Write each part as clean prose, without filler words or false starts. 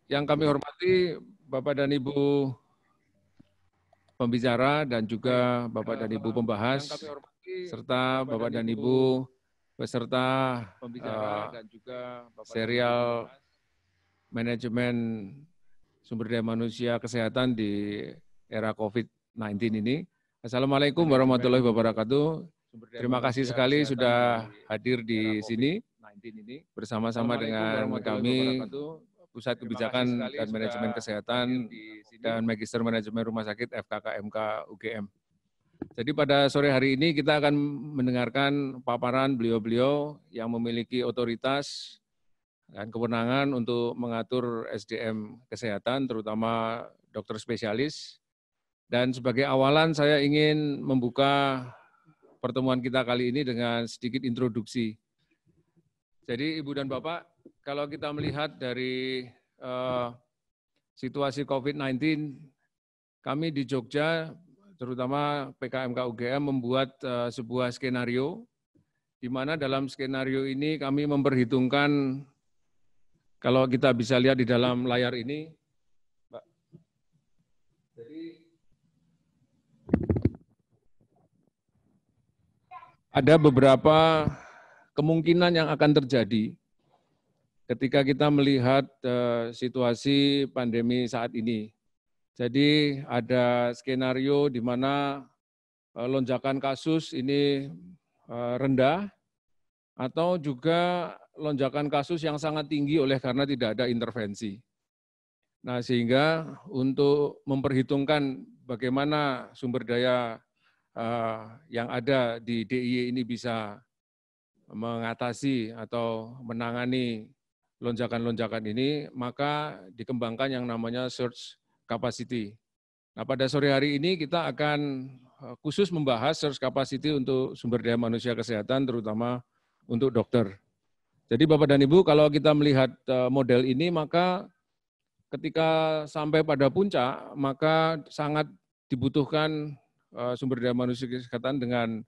Yang kami hormati Bapak dan Ibu pembicara dan juga Bapak dan Ibu pembahas, serta Bapak dan Ibu peserta serial manajemen sumber daya manusia kesehatan di era COVID-19 ini. Assalamualaikum warahmatullahi wabarakatuh. Terima kasih sekali sudah hadir di sini bersama-sama dengan kami Pusat Kebijakan dan Manajemen Kesehatan dan Magister Manajemen Rumah Sakit FKKMK UGM. Jadi pada sore hari ini kita akan mendengarkan paparan beliau-beliau yang memiliki otoritas dan kewenangan untuk mengatur SDM kesehatan, terutama dokter spesialis. Dan sebagai awalan saya ingin membuka pertemuan kita kali ini dengan sedikit introduksi. Jadi Ibu dan Bapak, kalau kita melihat dari situasi COVID-19, kami di Jogja, terutama PKMK UGM membuat sebuah skenario, di mana dalam skenario ini kami memperhitungkan, kalau kita bisa lihat di dalam layar ini, Mbak. Jadi ada beberapa kemungkinan yang akan terjadi ketika kita melihat situasi pandemi saat ini. Jadi ada skenario di mana lonjakan kasus ini rendah, atau juga lonjakan kasus yang sangat tinggi oleh karena tidak ada intervensi. Nah, sehingga untuk memperhitungkan bagaimana sumber daya yang ada di DIY ini bisa mengatasi atau menangani lonjakan-lonjakan ini, maka dikembangkan yang namanya surge capacity. Nah, pada sore hari ini kita akan khusus membahas surge capacity untuk sumber daya manusia kesehatan, terutama untuk dokter. Jadi Bapak dan Ibu, kalau kita melihat model ini, maka ketika sampai pada puncak, maka sangat dibutuhkan sumber daya manusia kesehatan dengan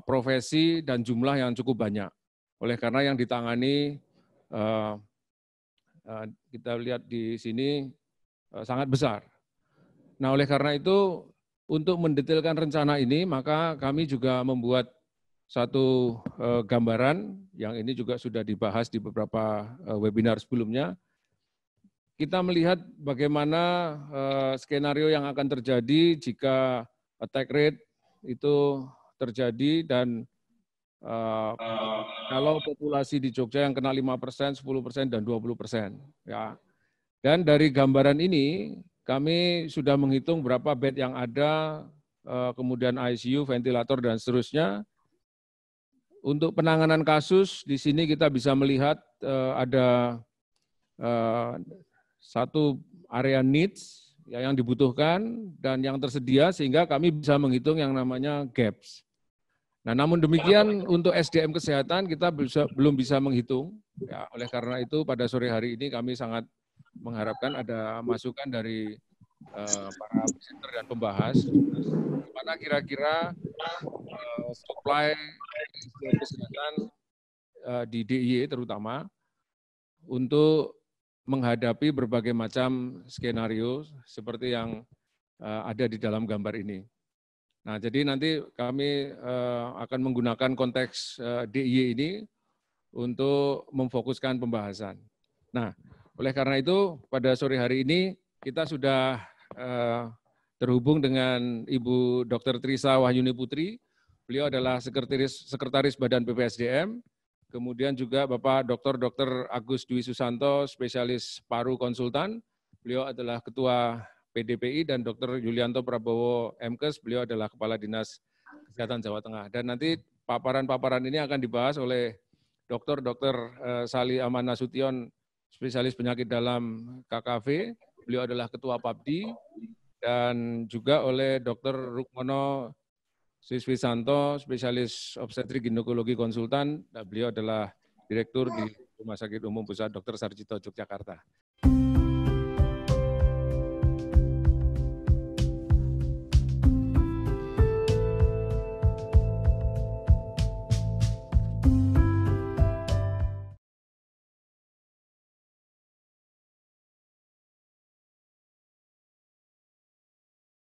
profesi dan jumlah yang cukup banyak. Oleh karena yang ditangani, kita lihat di sini sangat besar. Nah, oleh karena itu, untuk mendetailkan rencana ini, maka kami juga membuat satu gambaran, yang ini juga sudah dibahas di beberapa webinar sebelumnya. Kita melihat bagaimana skenario yang akan terjadi jika attack rate itu terjadi, dan kalau populasi di Jogja yang kena 5%, 10%, dan 20%. Ya. Dan dari gambaran ini, kami sudah menghitung berapa bed yang ada, kemudian ICU, ventilator, dan seterusnya. Untuk penanganan kasus, di sini kita bisa melihat ada satu area needs yang dibutuhkan dan yang tersedia, sehingga kami bisa menghitung yang namanya gaps. Nah, namun demikian untuk SDM kesehatan kita belum bisa menghitung. Ya, oleh karena itu pada sore hari ini kami sangat mengharapkan ada masukan dari para presenter dan pembahas, di mana kira-kira supply SDM kesehatan di DIY terutama untuk menghadapi berbagai macam skenario seperti yang ada di dalam gambar ini. Nah, jadi nanti kami akan menggunakan konteks DIY ini untuk memfokuskan pembahasan. Nah, oleh karena itu pada sore hari ini kita sudah terhubung dengan Ibu Dr. Trisa Wahyuni Putri. Beliau adalah Sekretaris Badan PPSDM. Kemudian juga Bapak Dr. Agus Dwi Susanto, spesialis paru konsultan. Beliau adalah Ketua PDPI, dan Dr. Yulianto Prabowo MKes, beliau adalah Kepala Dinas Kesehatan Jawa Tengah. Dan nanti paparan-paparan ini akan dibahas oleh Dr. Sali Aman Nasution, spesialis penyakit dalam KKV, beliau adalah Ketua PAPDI, dan juga oleh Dr. Rukmono Siswisanto, spesialis obstetrik ginekologi konsultan, dan beliau adalah Direktur di Rumah Sakit Umum Pusat Dr. Sarjito Yogyakarta.